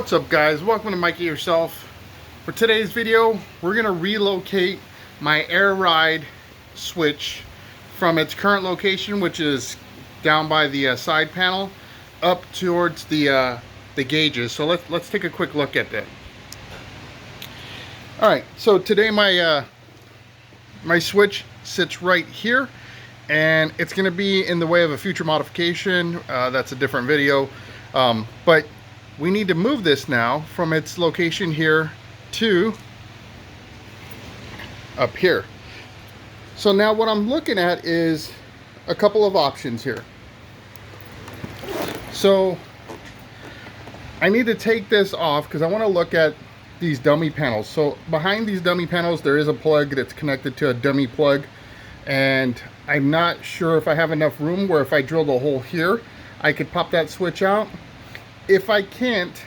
What's up, guys? Welcome to Mikey Yourself. For today's video, we're gonna relocate my air ride switch from its current location, which is down by the side panel, up towards the gauges. So let's take a quick look at that. All right. So today my my switch sits right here, and it's gonna be in the way of a future modification. That's a different video, but we need to move this now from its location here to up here. So now what I'm looking at is a couple of options here. So I need to take this off because I want to look at these dummy panels. So behind these dummy panels there is a plug that's connected to a dummy plug, and I'm not sure if I have enough room where if I drilled a hole here I could pop that switch out. If I can't,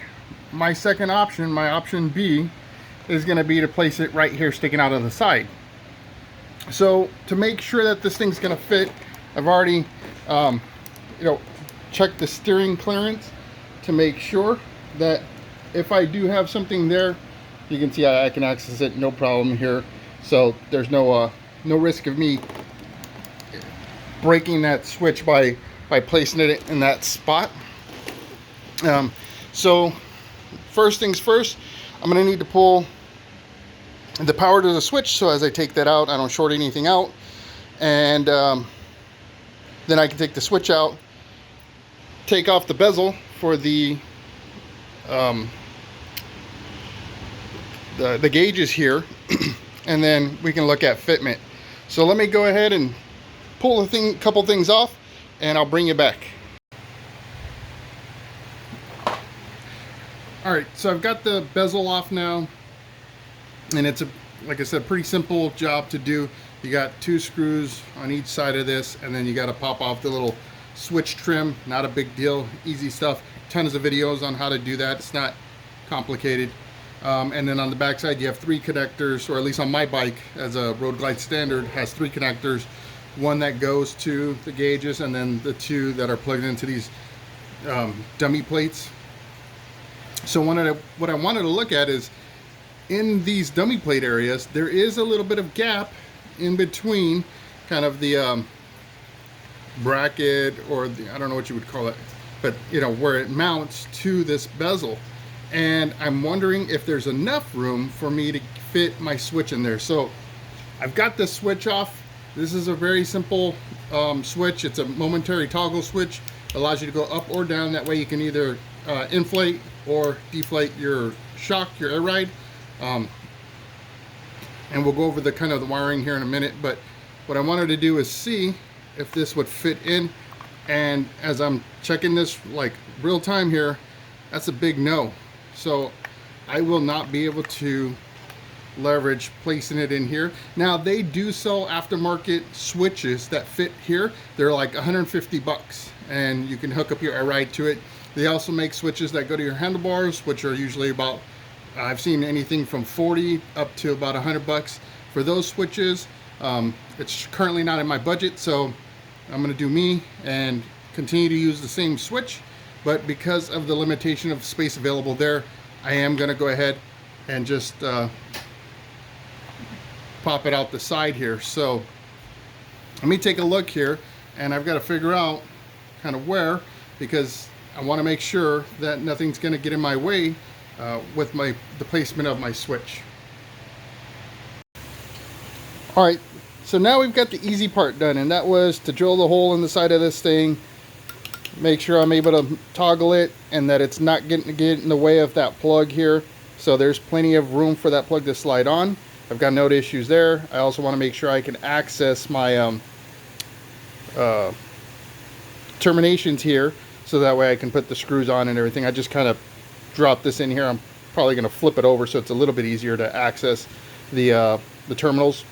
my second option, my option B, is going to be to place it right here sticking out of the side. So to make sure that this thing's going to fit, I've already checked the steering clearance to make sure that if I do have something there, you can see I can access it no problem here. So there's no risk of me breaking that switch by placing it in that spot. So first things first, I'm going to need to pull the power to the switch, so as I take that out I don't short anything out, and then I can take the switch out, take off the bezel for the gauges here, and then we can look at fitment. So let me go ahead and pull a couple things off, and I'll bring you back. Alright, so I've got the bezel off now, and it's like I said, pretty simple job to do. You got 2 screws on each side of this, and then you got to pop off the little switch trim. Not a big deal, easy stuff. Tons of videos on how to do that. It's not complicated. And then on the back side you have 3 connectors, or at least on my bike as a Road Glide standard has 3 connectors. One that goes to the gauges, and then the 2 that are plugged into these dummy plates. So what I wanted to look at is, in these dummy plate areas, there is a little bit of gap in between kind of the bracket, or I don't know what you would call it, but where it mounts to this bezel. And I'm wondering if there's enough room for me to fit my switch in there. So I've got this switch off. This is a very simple switch. It's a momentary toggle switch. Allows you to go up or down. That way you can either inflate or deflate your shock, your air ride. And we'll go over the kind of the wiring here in a minute, but what I wanted to do is see if this would fit in, and as I'm checking this like real time here, that's a big no. So I will not be able to leverage placing it in here. Now they do sell aftermarket switches that fit here. They're like 150 bucks, and you can hook up your air ride to it. They also make switches that go to your handlebars, which are usually about, I've seen anything from 40 up to about 100 bucks for those switches. It's currently not in my budget, so I'm going to do me and continue to use the same switch. But because of the limitation of space available there, I am going to go ahead and just pop it out the side here. So let me take a look here, and I've got to figure out kind of where, because I want to make sure that nothing's going to get in my way with the placement of my switch. Alright, so now we've got the easy part done, and that was to drill the hole in the side of this thing, make sure I'm able to toggle it and that it's not getting to get in the way of that plug here. So there's plenty of room for that plug to slide on. I've got no issues there. I also want to make sure I can access my terminations here, so that way I can put the screws on and everything. I just kind of drop this in here. I'm probably going to flip it over so it's a little bit easier to access the terminals.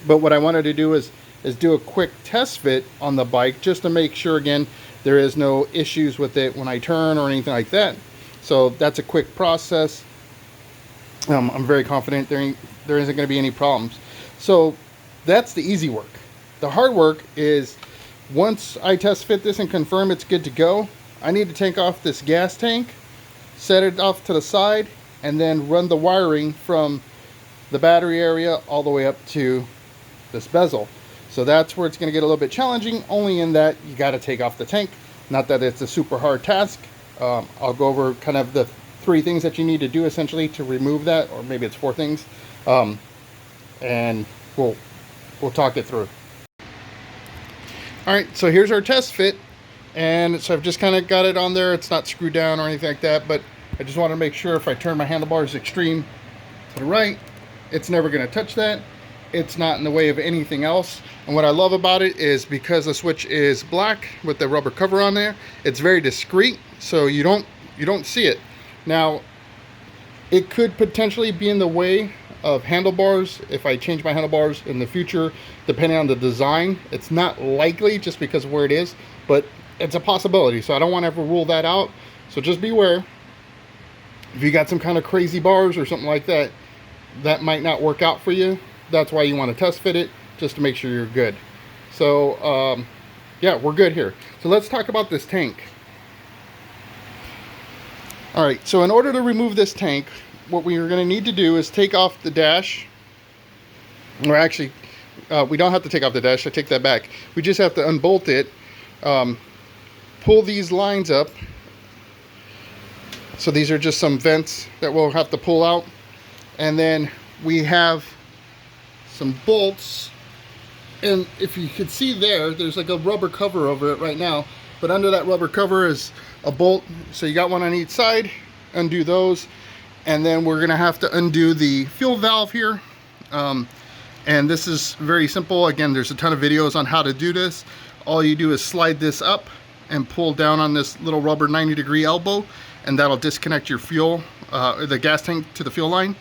But what I wanted to do is do a quick test fit on the bike, just to make sure, again, there is no issues with it when I turn or anything like that. So that's a quick process. I'm very confident there isn't going to be any problems. So that's the easy work. The hard work is, once I test fit this and confirm it's good to go, I need to take off this gas tank set it off to the side, and then run the wiring from the battery area all the way up to this bezel. So that's where it's going to get a little bit challenging, only in that you got to take off the tank. Not that it's a super hard task. I'll go over kind of the 3 things that you need to do essentially to remove that, or maybe it's 4 things, and we'll talk it through. All right, so here's our test fit, and so I've just kind of got it on there. It's not screwed down or anything like that, but I just want to make sure if I turn my handlebars extreme to the right, it's never going to touch that. It's not in the way of anything else. And what I love about it is because the switch is black with the rubber cover on there, it's very discreet, so you don't see it. Now, it could potentially be in the way of handlebars if I change my handlebars in the future, depending on the design. It's not likely just because of where it is, but it's a possibility. So I don't want to ever rule that out. So just beware. If you got some kind of crazy bars or something like that, that might not work out for you. That's why you want to test fit it, just to make sure you're good. So yeah, we're good here. So let's talk about this tank. All right, so in order to remove this tank, what we are going to need to do is take off the dash. Or actually, we don't have to take off the dash. I take that back. We just have to unbolt it, pull these lines up. So these are just some vents that we'll have to pull out. And then we have some bolts, and if you could see there's like a rubber cover over it right now, but under that rubber cover is a bolt. So you got one on each side. Undo those, and then we're gonna have to undo the fuel valve here, and this is very simple. Again, there's a ton of videos on how to do this. All you do is slide this up and pull down on this little rubber 90-degree elbow, and that'll disconnect your fuel, the gas tank, to the fuel line.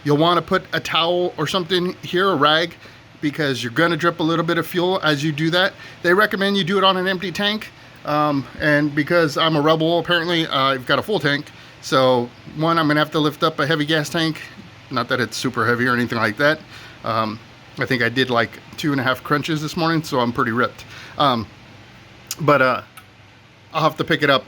You'll want to put a towel or something here, a rag, because you're going to drip a little bit of fuel as you do that. They recommend you do it on an empty tank, and because I'm a rebel, apparently I've got a full tank. So one, I'm going to have to lift up a heavy gas tank. Not that it's super heavy or anything like that. I think I did like 2.5 crunches this morning, so I'm pretty ripped. But I'll have to pick it up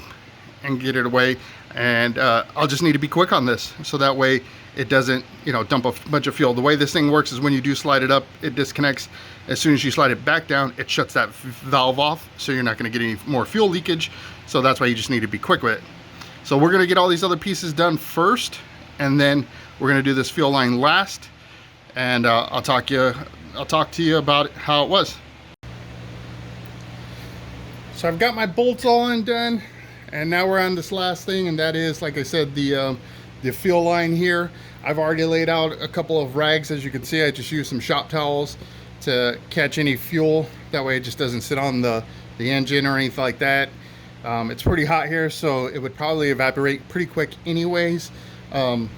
and get it away, and I'll just need to be quick on this, so that way it doesn't, dump a bunch of fuel. The way this thing works is when you do slide it up, it disconnects. As soon as you slide it back down, it shuts that valve off, so you're not going to get any more fuel leakage. So that's why you just need to be quick with it. So we're going to get all these other pieces done first, and then we're going to do this fuel line last, and I'll talk to you about how it was. So I've got my bolts all undone, and now we're on this last thing, and that is, like I said, the fuel line here. I've already laid out a couple of rags. As you can see, I just used some shop towels to catch any fuel. That way it just doesn't sit on the engine or anything like that. It's pretty hot here, so it would probably evaporate pretty quick anyways. But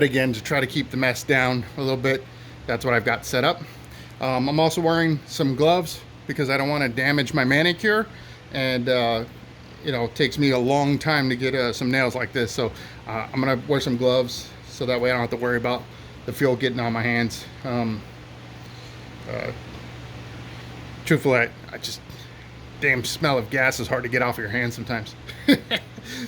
again, to try to keep the mess down a little bit, that's what I've got set up. I'm also wearing some gloves because I don't want to damage my manicure, and it takes me a long time to get some nails like this. So I'm gonna wear some gloves so that way I don't have to worry about the fuel getting on my hands. Truthfully, I just, damn smell of gas is hard to get off your hands sometimes.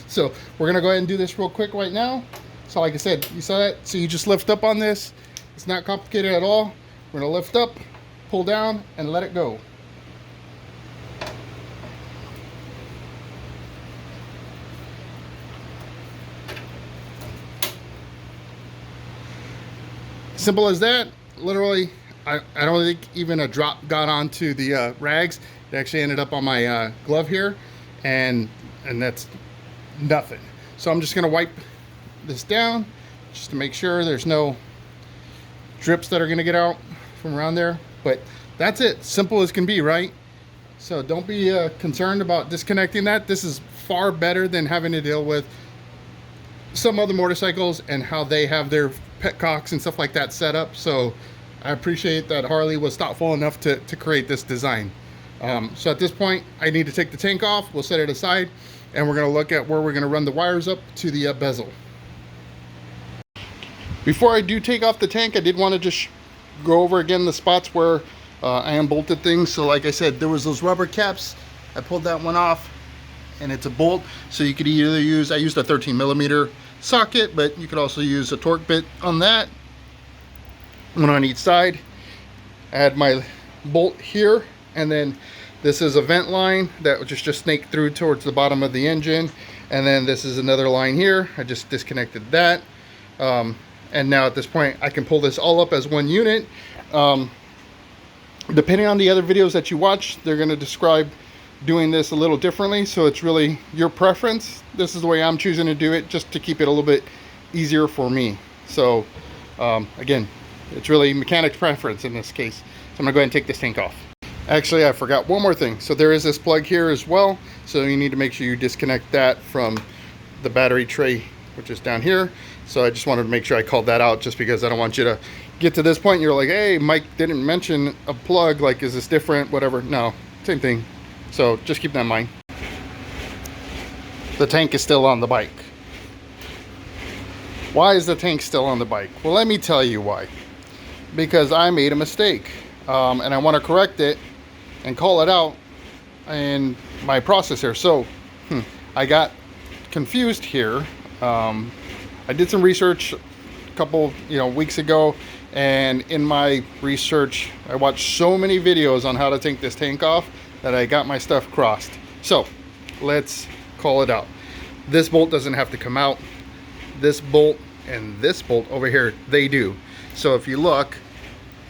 So we're gonna go ahead and do this real quick right now. So like I said, you saw that? So you just lift up on this. It's not complicated at all. We're gonna lift up, pull down, and let it go. Simple as that. Literally, I don't think even a drop got onto the rags. It actually ended up on my glove here, and that's nothing. So I'm just gonna wipe this down just to make sure there's no drips that are gonna get out from around there. But that's it, simple as can be, right? So don't be concerned about disconnecting that. This is far better than having to deal with some other motorcycles and how they have their petcocks and stuff like that set up. So I appreciate that Harley was thoughtful enough to create this design. So at this point, I need to take the tank off. We'll set it aside, and we're gonna look at where we're gonna run the wires up to the bezel. Before I do take off the tank, I did want to just go over again the spots where I unbolted things. So like I said, there was those rubber caps. I pulled that one off. and it's a bolt, so you could either use, I used a 13mm socket, but you could also use a torque bit on that, one on each side. I had my bolt here, and then this is a vent line that would just snake through towards the bottom of the engine, and then this is another line here. I just disconnected that, and now at this point I can pull this all up as one unit. Depending on the other videos that you watch, they're going to describe doing this a little differently, so it's really your preference. This is the way I'm choosing to do it, just to keep it a little bit easier for me. So again, it's really mechanic's preference in this case. So I'm gonna go ahead and take this tank off. Actually, I forgot one more thing. So there is this plug here as well, so you need to make sure you disconnect that from the battery tray, which is down here. So I just wanted to make sure I called that out, just because I don't want you to get to this point and you're like, hey, Mike didn't mention a plug, like, is this different, whatever. No, same thing. So just keep that in mind. The tank is still on the bike. Why is the tank still on the bike? Well, let me tell you why. Because I made a mistake, and I want to correct it and call it out in my process here. So I got confused here. I did some research a couple weeks ago, and in my research I watched so many videos on how to take this tank off that I got my stuff crossed. So let's call it out. This bolt doesn't have to come out. This bolt and this bolt over here, they do. So if you look,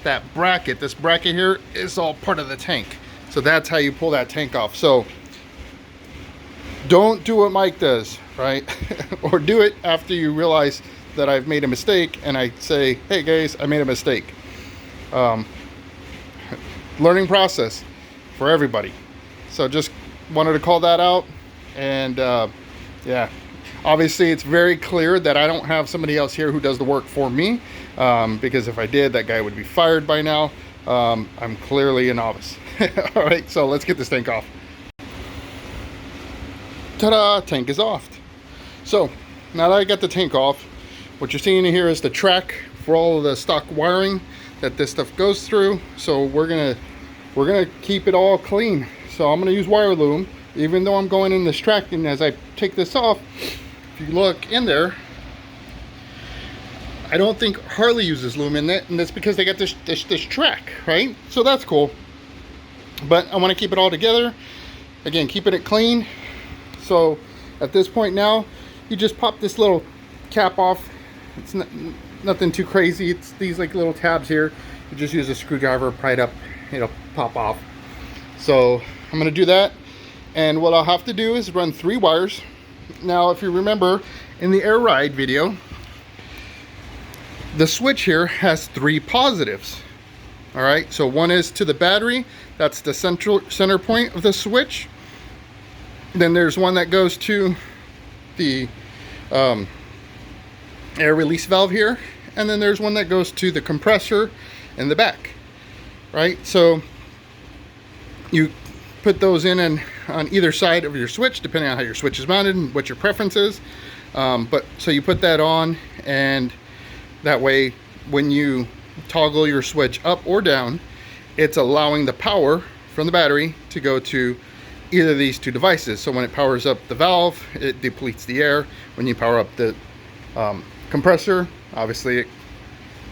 that bracket, this bracket here is all part of the tank. So that's how you pull that tank off. So don't do what Mike does, right? Or do it after you realize that I've made a mistake and I say, hey guys, I made a mistake. Learning process for everybody. So just wanted to call that out. And yeah, obviously it's very clear that I don't have somebody else here who does the work for me, because if I did, that guy would be fired by now. I'm clearly a novice. All right, so let's get this tank off. Ta-da, tank is off. So now that I got the tank off, what you're seeing here is the track for all of the stock wiring that this stuff goes through. So we're gonna keep it all clean. So I'm gonna use wire loom, even though I'm going in this track. And as I take this off, if you look in there, I don't think Harley uses loom in that, and that's because they got this track, right? So that's cool. But I want to keep it all together. Again, keeping it clean. So at this point now, you just pop this little cap off. It's nothing too crazy. It's these like little tabs here. You just use a screwdriver, pry it up, it'll pop off. So I'm gonna do that. And what I'll have to do is run 3 wires. Now, if you remember in the air ride video, the switch here has 3 positives. All right, so one is to the battery. That's the center point of the switch. Then there's one that goes to the air release valve here, and then there's one that goes to the compressor in the back, right? So you put those in and on either side of your switch, depending on how your switch is mounted and what your preference is. But so you put that on, and that way when you toggle your switch up or down, it's allowing the power from the battery to go to either of these 2 devices. So when it powers up the valve, it depletes the air. When you power up the compressor, obviously it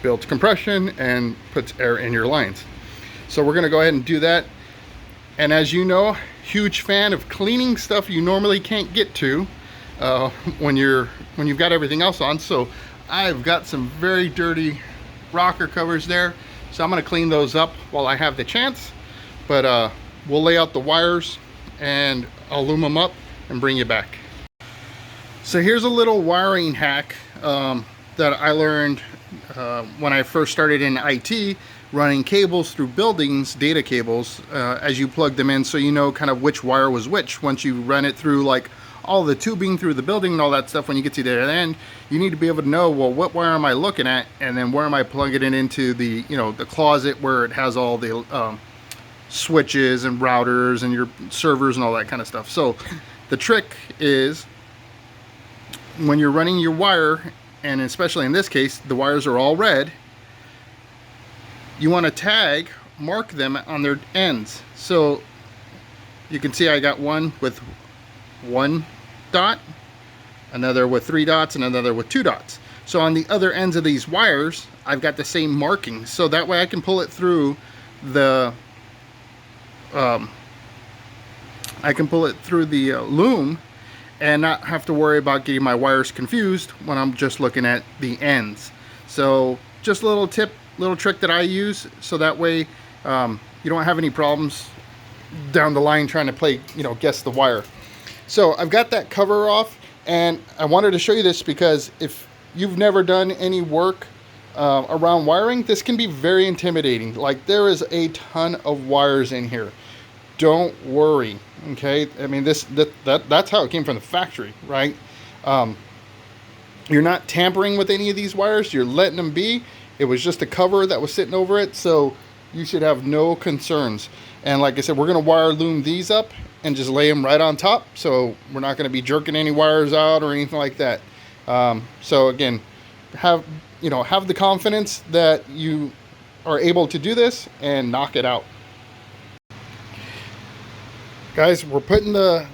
builds compression and puts air in your lines. So we're gonna go ahead and do that. And as you know, huge fan of cleaning stuff you normally can't get to when you've got everything else on. So I've got some very dirty rocker covers there. So I'm gonna clean those up while I have the chance. But we'll lay out the wires and I'll loom them up and bring you back. So here's a little wiring hack that I learned when I first started in IT, running cables through buildings, data cables, as you plug them in, so you know kind of which wire was which. Once you run it through like all the tubing through the building and all that stuff, when you get to the end, you need to be able to know, well, what wire am I looking at, and then where am I plugging it into the, the closet where it has all the switches and routers and your servers and all that kind of stuff. So the trick is, when you're running your wire, and especially in this case, the wires are all red, you want to mark them on their ends. So you can see I got one with 1 dot, another with 3 dots, and another with 2 dots. So on the other ends of these wires, I've got the same markings, so that way I can pull it through the loom and not have to worry about getting my wires confused when I'm just looking at the ends. So just a little tip, little trick that I use, so that way you don't have any problems down the line trying to play, guess the wire. So I've got that cover off, and I wanted to show you this because if you've never done any work around wiring, this can be very intimidating. Like, there is a ton of wires in here. Don't worry, okay? I mean, that's how it came from the factory, right? You're not tampering with any of these wires. You're letting them be. It was just a cover that was sitting over it, so you should have no concerns. And like I said, we're going to wire loom these up and just lay them right on top, so we're not going to be jerking any wires out or anything like that. So again, have the confidence that you are able to do this and knock it out. Guys, we're putting the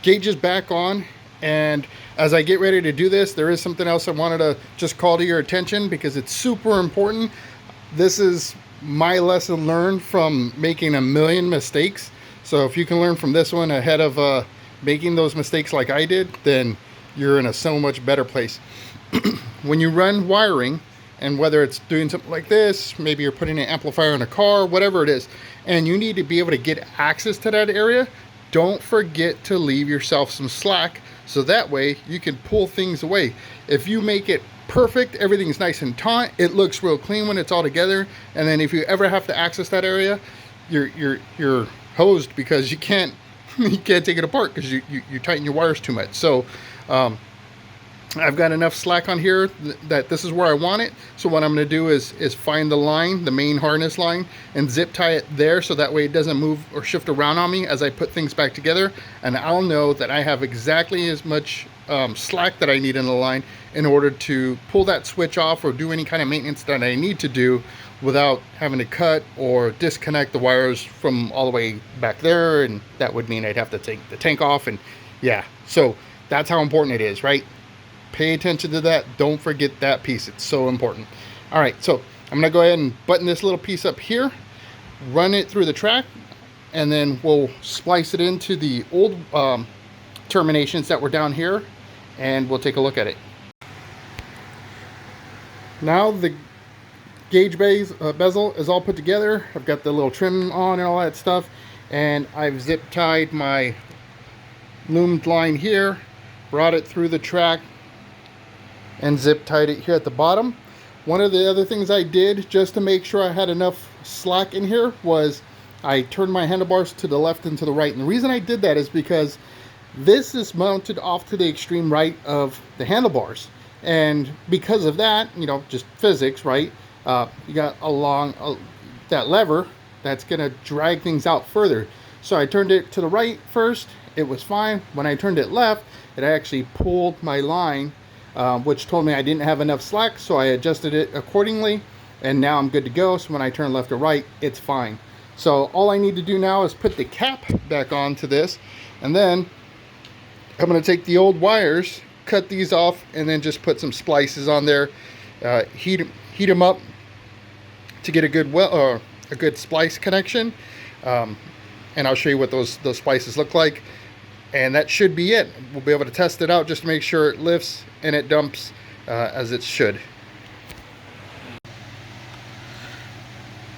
gauges back on, and as I get ready to do this, there is something else I wanted to just call to your attention because it's super important. This is my lesson learned from making a million mistakes. So if you can learn from this one ahead of making those mistakes like I did, then you're in a so much better place. When you run wiring, and whether it's doing something like this, maybe you're putting an amplifier in a car, whatever it is, and you need to be able to get access to that area, don't forget to leave yourself some slack, so that way you can pull things away. If you make it perfect, everything's nice and taut, it looks real clean when it's all together, and then if you ever have to access that area, you're hosed because you can't take it apart because you tighten your wires too much. So I've got enough slack on here that this is where I want it. So what I'm going to do is find the line, the main harness line, and zip tie it there, so that way it doesn't move or shift around on me as I put things back together. And I'll know that I have exactly as much slack that I need in the line in order to pull that switch off or do any kind of maintenance that I need to do without having to cut or disconnect the wires from all the way back there. And that would mean I'd have to take the tank off. And yeah, so that's how important it is, right? Pay attention to that. Don't forget that piece. It's so important. All right, so I'm gonna go ahead and button this little piece up here, run it through the track, and then we'll splice it into the old terminations that were down here, and we'll take a look at it. Now the gauge bezel is all put together. I've got the little trim on and all that stuff, and I've zip tied my loomed line here, brought it through the track, and zip tied it here at the bottom. One of the other things I did just to make sure I had enough slack in here was I turned my handlebars to the left and to the right. And the reason I did that is because this is mounted off to the extreme right of the handlebars. And because of that, just physics, right? You got along that lever that's gonna drag things out further. So I turned it to the right first, it was fine. When I turned it left, it actually pulled my line, which told me I didn't have enough slack, so I adjusted it accordingly, and now I'm good to go. So when I turn left or right, it's fine. So all I need to do now is put the cap back onto this, and then I'm going to take the old wires, cut these off, and then just put some splices on there, heat them up to get a good splice connection, and I'll show you what those splices look like. And that should be it. We'll be able to test it out just to make sure it lifts and it dumps as it should.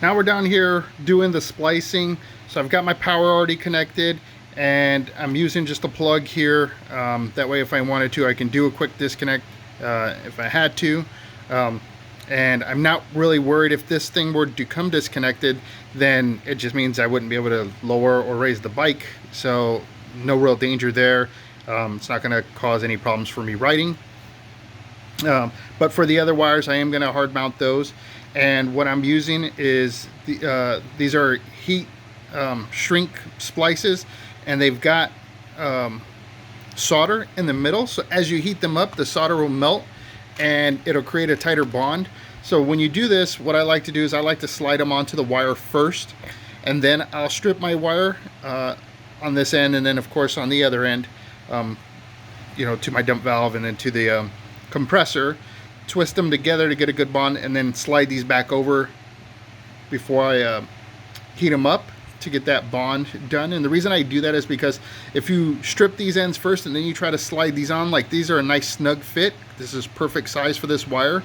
Now we're down here doing the splicing. So I've got my power already connected, and I'm using just a plug here. That way if I wanted to, I can do a quick disconnect if I had to. And I'm not really worried if this thing were to come disconnected, then it just means I wouldn't be able to lower or raise the bike. So no real danger there. It's not going to cause any problems for me riding. But for the other wires, I am going to hard mount those. And what I'm using is these are heat shrink splices, and they've got solder in the middle. So as you heat them up, the solder will melt and it'll create a tighter bond. So when you do this, what I like to do is I like to slide them onto the wire first, and then I'll strip my wire on this end, and then of course on the other end, you know, to my dump valve and then to the compressor. Twist them together to get a good bond, and then slide these back over before I heat them up to get that bond done. And the reason I do that is because if you strip these ends first and then you try to slide these on, like these are a nice snug fit. This is perfect size for this wire.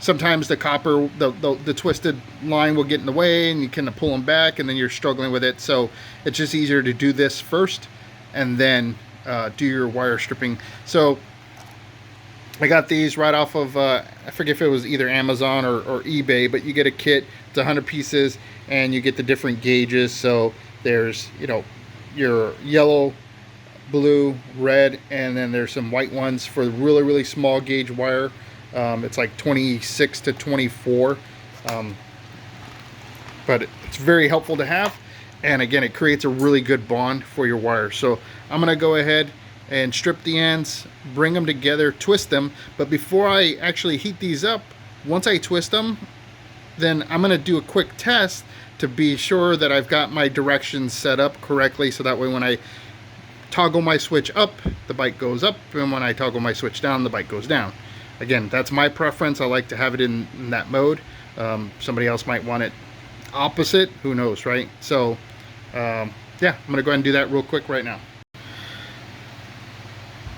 Sometimes the copper, the twisted line will get in the way and you kind of pull them back and then you're struggling with it. So it's just easier to do this first and then do your wire stripping. So I got these right off of, I forget if it was either Amazon or eBay, but you get a kit, it's 100 pieces, and you get the different gauges. So there's, you know, your yellow, blue, red, and then there's some white ones for really, really small gauge wire. It's like 26 to 24, but it's very helpful to have. And again, it creates a really good bond for your wire. So I'm gonna go ahead and strip the ends, bring them together, twist them. But before I actually heat these up, once I twist them, then I'm gonna do a quick test to be sure that I've got my directions set up correctly, so that way when I toggle my switch up, the bike goes up, and when I toggle my switch down, the bike goes down. Again, that's my preference. I like to have it in that mode. Somebody else might want it opposite, who knows, right? So yeah, I'm gonna go ahead and do that real quick right now.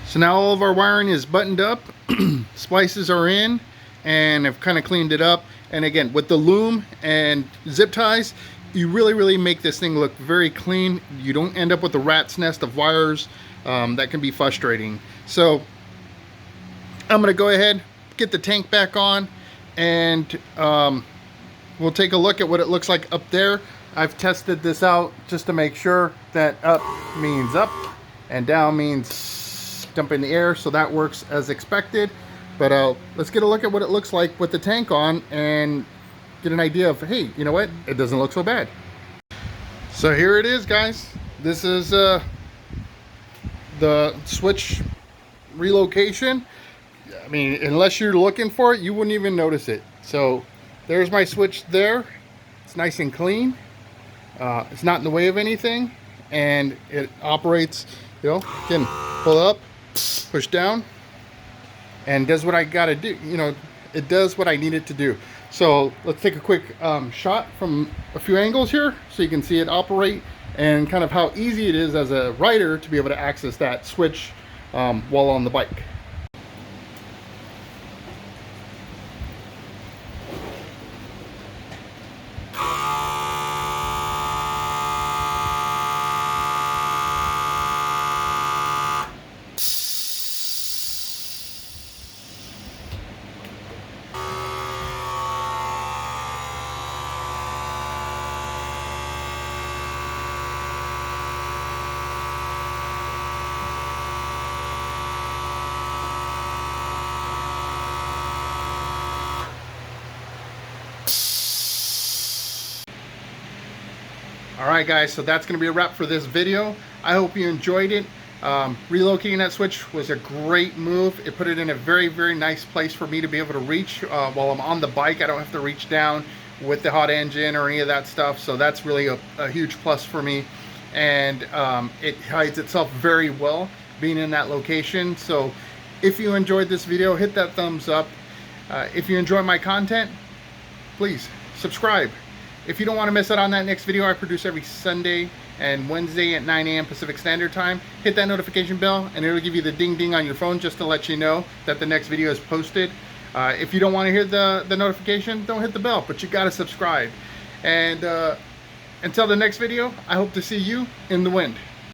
So now all of our wiring is buttoned up, splices are in, and I've kind of cleaned it up. And again, with the loom and zip ties, you really make this thing look very clean. You don't end up with a rat's nest of wires. That can be frustrating. So I'm gonna go ahead, get the tank back on, and we'll take a look at what it looks like up there. I've tested this out just to make sure that up means up and down means dump in the air, so that works as expected. But let's get a look at what it looks like with the tank on and get an idea of, hey, you know what, it doesn't look so bad. So here it is, guys. This is the switch relocation. I mean, unless you're looking for it, you wouldn't even notice it. So there's my switch there. It's nice and clean. It's not in the way of anything, and it operates, you know, again, pull up, push down, and does what I gotta do. You know, it does what I need it to do. So let's take a quick shot from a few angles here so you can see it operate and kind of how easy it is as a rider to be able to access that switch while on the bike. Alright guys, so that's going to be a wrap for this video. I hope you enjoyed it. Relocating that switch was a great move. It put it in a very nice place for me to be able to reach while I'm on the bike. I don't have to reach down with the hot engine or any of that stuff, so that's really a huge plus for me. And it hides itself very well being in that location. So if you enjoyed this video, hit that thumbs up. If you enjoy my content, please subscribe. If you don't want to miss out on that next video I produce every Sunday and Wednesday at 9 a.m. Pacific Standard Time, hit that notification bell and it'll give you the ding ding on your phone just to let you know that the next video is posted. If you don't want to hear the notification, don't hit the bell, but you got to subscribe. And until the next video, I hope to see you in the wind.